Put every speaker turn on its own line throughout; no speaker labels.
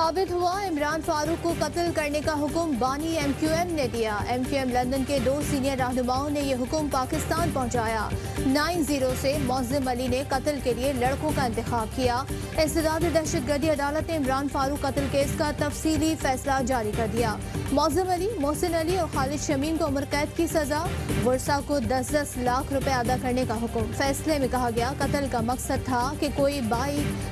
साबित हुआ, इमरान फारूक को कत्ल करने का हुक्म बानी MQM ने दिया। MQM लंदन के 2 सीनियर रहनुमाओं ने यह हुक्म पाकिस्तान पहुंचाया। 9-0 से मौज़िम अली ने कत्ल के लिए लड़कों का इंतखाब किया। इस्तेदाद दहशतगर्दी अदालत ने इमरान फारूक कत्ल केस का तफसीली फैसला जारी कर दिया। मौज़िम अली, मोहसिन अली और खालिद शमीम को उम्र कैद की सजा, वर्सा को 10-10 लाख रुपए अदा करने का हुक्म। फैसले में कहा गया, कत्ल का मकसद था कि कोई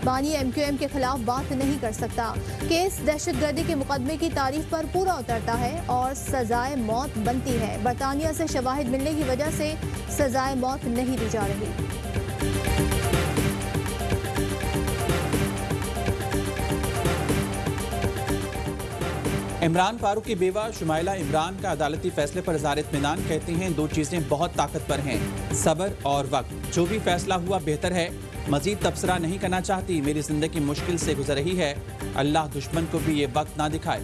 बानी MQM के खिलाफ बात नहीं कर सकता। केस दहशतगर्दी के मुकदमे की तारीफ पर पूरा उतरता है और सजाए मौत बनती है। बरतानिया से शवाहिद मिलने की वजह से सजाए मौत नहीं दी जा रही।
इमरान फारूक की बेवा शुमाइला इमरान का अदालती फैसले पर इज़हार इत्मीनान, कहती हैं 2 चीज़ें बहुत ताकतवर हैं, सब्र और वक्त। जो भी फैसला हुआ बेहतर है, मजीद तबसरा नहीं करना चाहती। मेरी जिंदगी मुश्किल से गुजर रही है, अल्लाह दुश्मन को भी ये वक्त ना दिखाए।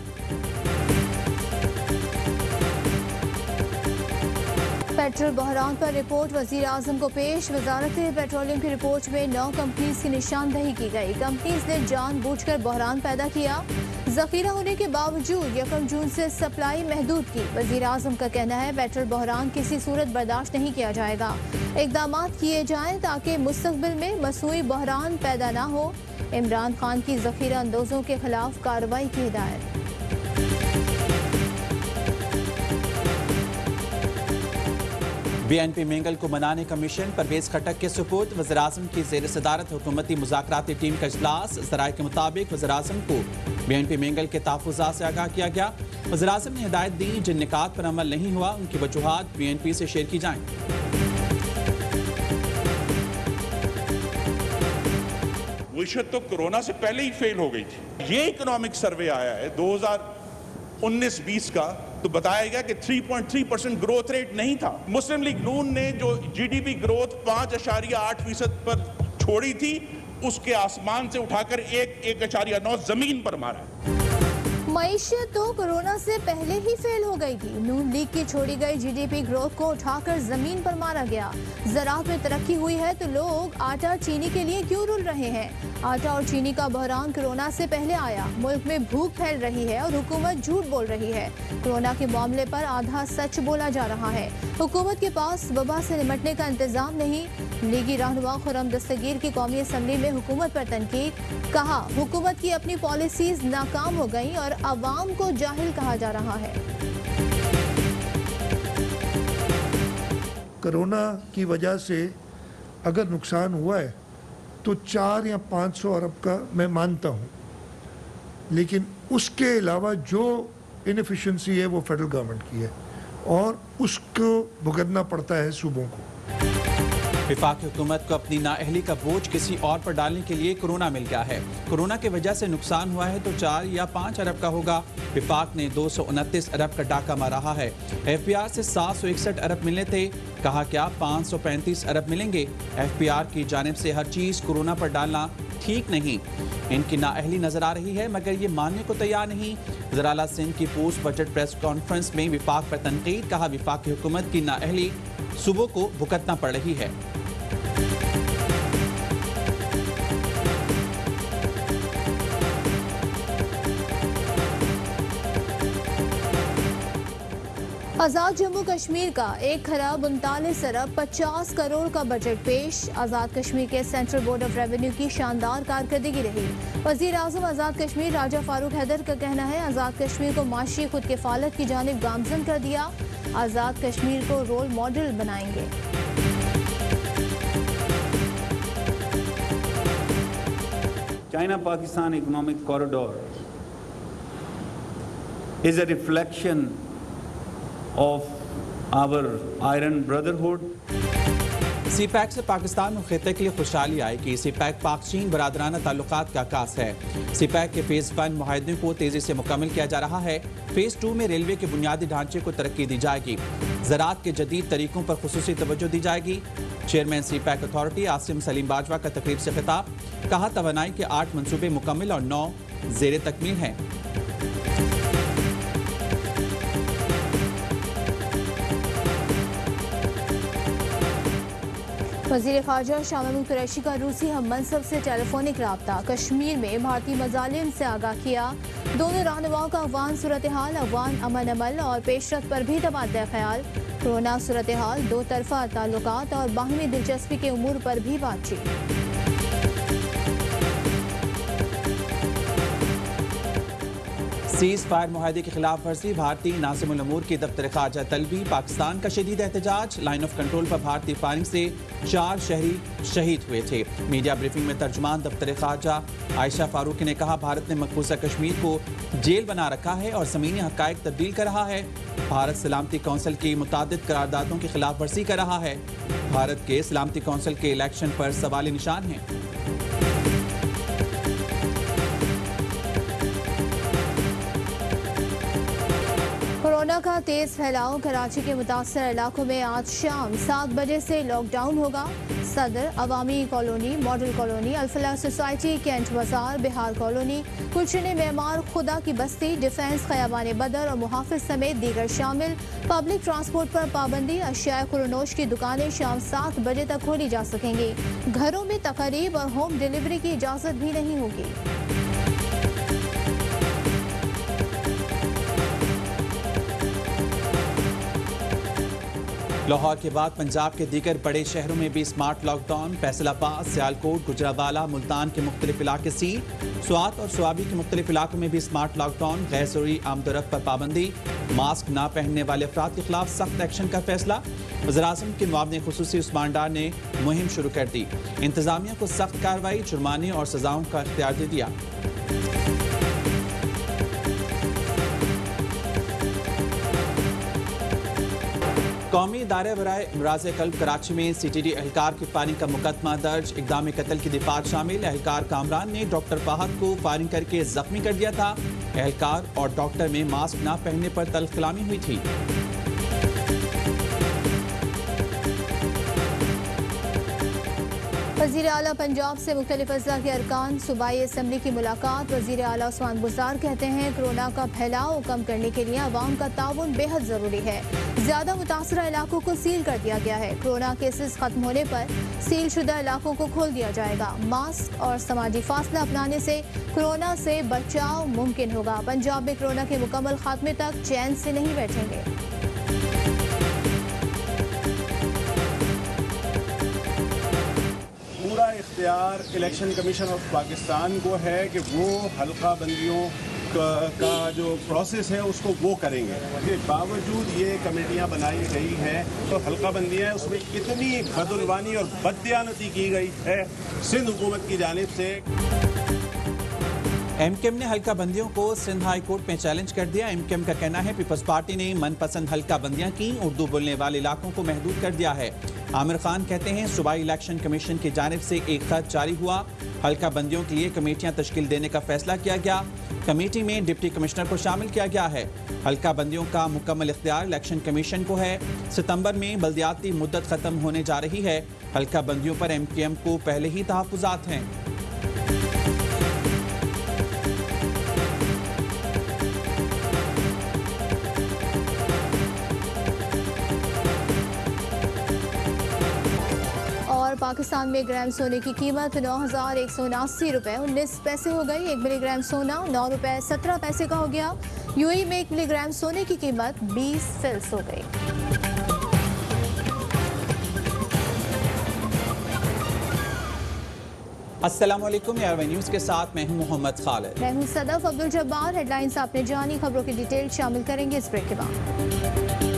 पेट्रोल बहरान पर रिपोर्ट वज़ीर आज़म को पेश। वजारत पेट्रोलियम की रिपोर्ट में 9 कंपनीज की निशानदही की गई। कंपनीज ने जानबूझकर बहरान पैदा किया। जखीरा होने के बावजूद 1 जून से सप्लाई महदूद की। वज़ीर आज़म का कहना है, पेट्रोल बहरान किसी सूरत बर्दाश्त नहीं किया जाएगा। इक़दामात किए जाएं ताकि मुस्तक़बिल में मसनूई बहरान पैदा ना हो। इमरान खान की जखीरा अंदोज़ों के खिलाफ कार्रवाई की हिदायत।
BNP मैंगल को मनाने का मिशन परवेज खटक के सुपुर्द। वज़ीर आज़म की ज़ेर सदारत हुकूमती मुज़ाकराती टीम का इजलास। ज़राए के मुताबिक वज़ीर आज़म को BNP मैंगल के तहफ़्फ़ुज़ात से आगाह किया गया। वज़ीर आज़म ने हिदायत दी, जिन निकात पर अमल नहीं हुआ उनकी वजूहात BNP से शेयर की जाएं।
विशत तो कोरोना से पहले ही फेल हो गई थी। ये इकोनॉमिक सर्वे आया है 2019-20 का, तो बताया गया कि 3.3% ग्रोथ रेट नहीं था। मुस्लिम लीग नून ने जो GDP ग्रोथ 5.8% पर छोड़ी थी, उसके आसमान से उठाकर 1.9 जमीन पर मारा।
मईशत तो कोरोना से पहले ही फेल हो गई थी। नून लीग की छोड़ी गई GDP ग्रोथ को उठाकर जमीन पर मारा गया। ज़राअत में तरक्की हुई है तो लोग आटा और चीनी के लिए क्यों रुल रहे हैं? आटा और चीनी का बहरान कोरोना से पहले आया। मुल्क में भूख फैल रही है और हुकूमत झूठ बोल रही है। कोरोना के मामले पर आधा सच बोला जा रहा है। हुकूमत के पास वबा से निपटने का इंतजाम नहीं। लीगी रहनुमा खुर्रम दस्तगीर की कौमी असम्बली में हुकूमत पर तनकीद। कहा, हुकूमत की अपनी पॉलिसीज नाकाम हो गई और अवाम को जाहिल कहा जा रहा है।
कोरोना की वजह से अगर नुकसान हुआ है तो 400 या 500 अरब का मैं मानता हूँ, लेकिन उसके अलावा जो इनएफिशिएंसी है वो फेडरल गवर्नमेंट की है और उसको भुगतना पड़ता है सूबों को।
वफाक हुकूमत को अपनी नाअहली का बोझ किसी और पर डालने के लिए कोरोना मिल गया है। कोरोना की वजह से नुकसान हुआ है तो 4 या 5 अरब का होगा। वफाक ने 229 अरब का डाका मारा है। FPR से 761 अरब मिलने थे, कहा क्या 535 अरब मिलेंगे। FPR की जानिब से हर चीज़ कोरोना पर डालना ठीक नहीं। इनकी नाअहली नजर आ रही है मगर ये मानने को तैयार नहीं। ज़राला सिंध की पोस्ट बजट प्रेस कॉन्फ्रेंस में वफाक पर तनकीद, कहा वफाक की हुकूमत की नाअहली सूबों को भुगतना पड़ रही है।
आज़ाद जम्मू कश्मीर का 1,39 अरब 50 करोड़ का बजट पेश। आज़ाद कश्मीर के सेंट्रल बोर्ड ऑफ रेवेन्यू की शानदार कारकर्दगी रही। वज़ीर आज़म आज़ाद कश्मीर राजा फारूक हैदर का कहना है, आज़ाद कश्मीर को माशी खुद किफ़ालत की जानिब गामजन कर दिया। आज़ाद कश्मीर को रोल मॉडल बनाएंगे।
China Pakistan economic corridor is a reflection of our iron brotherhood.
CPEC से पाकिस्तान और खिते के लिए खुशहाली आएगी। CPEC पाक चीन बरादराना ताल्लुकात का आगाज है। CPEC के फेज़ 1 मुआहदे को तेजी से मुकम्मल किया जा रहा है। फेज़ 2 में रेलवे के बुनियादी ढांचे को तरक्की दी जाएगी। ज़राअत के जदीद तरीकों पर खुसूसी तवज्जो दी जाएगी। Chairman CPEC authority Asim Salim Bajwa का तकरीब से खिताब, कहा तवानाई के 8 मनसूबे मुकम्मल और 9 ज़ेर तकमील हैं।
वज़ीर ख़ारजा शाह महमूद कुरैशी का रूसी हम मनसब से टेलीफोनिक रब्ता। कश्मीर में भारतीय मज़ालिम से आगाह किया। दोनों रहनुमाओं का अफ़गान सूरत हाल, अफ़गान अमन अमल और पेशरफ पर भी तबादला ख्याल। कोरोना सूरत हाल, दो तरफ़ा ताल्लुकात और बाहमी दिलचस्पी के उमूर पर भी बातचीत।
सीज़ फायर मुआहदे की खिलाफ वर्जी, भारतीय नाज़िमुल उमूर की दफ्तर ख़ारजा तलबी। पाकिस्तान का शदीद एहतजाज, लाइन ऑफ कंट्रोल पर भारतीय फायरिंग से 4 शहरी शहीद हुए थे। मीडिया ब्रीफिंग में तर्जुमान दफ्तर ख़ारजा आयशा फारूकी ने कहा, भारत ने मकबूजा कश्मीर को जेल बना रखा है और ज़मीनी हक़ाइक़ तब्दील कर रहा है। भारत सलामती कौंसिल की मुतादिद करारदादों की खिलाफ वर्जी कर रहा है। भारत के सलामती कौंसिल के इलेक्शन पर सवाल निशान है।
कोरोना का तेज फैलाव, कराची के मुतासर इलाकों में आज शाम 7 बजे से लॉकडाउन होगा। Sadar, Awami colony, model colony, Alfalah society, Cantt Bazar, Bihar colony, गुलशन मेमार, खुदा की बस्ती, डिफेंस, खयाबान बदर और मुहाफिज समेत दीगर शामिल। पब्लिक ट्रांसपोर्ट पर पाबंदी, अशिया खुरनोश की दुकानें शाम 7 बजे तक खोली जा सकेंगी। घरों में तकरीब और होम डिलीवरी की इजाज़त भी नहीं होगी।
लाहौर के बाद पंजाब के दीगर बड़े शहरों में भी स्मार्ट लॉकडाउन। फैसलाबाद, सियालकोट, गुजरावाला, मुल्तान के मुख्तलिफ इलाके सील। स्वात और स्वाबी के मुख्तलिफ इलाकों में भी स्मार्ट लॉकडाउन। गैर ज़रूरी आमदोरफ्त पर पाबंदी। मास्क ना पहनने वाले अफराद के खिलाफ सख्त एक्शन का फैसला। वज़ीर-ए-आज़म के मुआविन खुसूसी उस्मान डार ने मुहिम शुरू कर दी। इंतजामिया को सख्त कार्रवाई, जुर्माने और सजाओं का इख्तियार दे दिया। कौमी इदारे बराए अमराज़ क़ल्ब कराची में CTD एहलकार की फायरिंग का मुकदमा दर्ज। इक़दाम कत्ल की दिफात शामिल। एहलकार कामरान ने डॉक्टर फाहद को फायरिंग करके जख्मी कर दिया था। एहलकार और डॉक्टर में मास्क न पहनने पर तल्ख़ कलामी हुई थी।
वज़ीर आला पंजाब से मुख्तलिफ अज़ला के अरकान, सूबाई असम्बली की मुलाकात। वज़ीर आला उस्मान बुज़दार कहते हैं, कोरोना का फैलाव कम करने के लिए अवाम का ताउन बेहद ज़रूरी है। ज़्यादा मुतासरा इलाकों को सील कर दिया गया है। कोरोना केसेस खत्म होने पर सील शुदा इलाकों को खोल दिया जाएगा। मास्क और समाजी फासला अपनाने से कोरोना से बचाव मुमकिन होगा। पंजाब में कोरोना के मुकम्मल खात्मे तक चैन से नहीं बैठेंगे।
पूरा इख्तियार इलेक्शन कमीशन ऑफ पाकिस्तान को है कि वो हल्का बंदियों का जो प्रोसेस है उसको वो करेंगे। इसके बावजूद ये कमेटियां बनाई गई हैं तो हल्का बंदियां उसमें इतनी बदउनवानी और बददियानती की गई है सिंध हुकूमत की जानिब से।
MKM ने हल्का बंदियों को सिंध हाई कोर्ट में चैलेंज कर दिया। MKM का कहना है पीपल्स पार्टी ने मनपसंद हल्का बंदियां की, उर्दू बोलने वाले इलाकों को महदूद कर दिया है। आमिर खान कहते हैं, सूबाई इलेक्शन कमीशन की जानिब से एक खत जारी हुआ। हल्का बंदियों के लिए कमेटियां तश्कील देने का फैसला किया गया। कमेटी में डिप्टी कमिश्नर को शामिल किया गया है। हल्का बंदियों का मुकम्मल इख्तियार इलेक्शन कमीशन को है। सितंबर में बल्दियाती मुद्दत खत्म होने जा रही है। हल्का बंदियों पर MKM को पहले ही तहफ़्फ़ुज़ात हैं।
पाकिस्तान में ग्राम सोने की कीमत 9,179 रुपये 19 पैसे हो गई। 1 मिलीग्राम सोना 9 रुपये 17 पैसे का हो गया। UAE में 1 मिलीग्राम सोने की कीमत 20 फिल्स हो गई।
अस्सलाम वालेकुम, यारवे न्यूज़ के साथ मैं हूं मोहम्मद खालिद।
मैं हूं सदफ अब्दुल जब्बार। हेडलाइंस आपने जानी, खबरों की डिटेल शामिल करेंगे इस ब्रेक के बाद।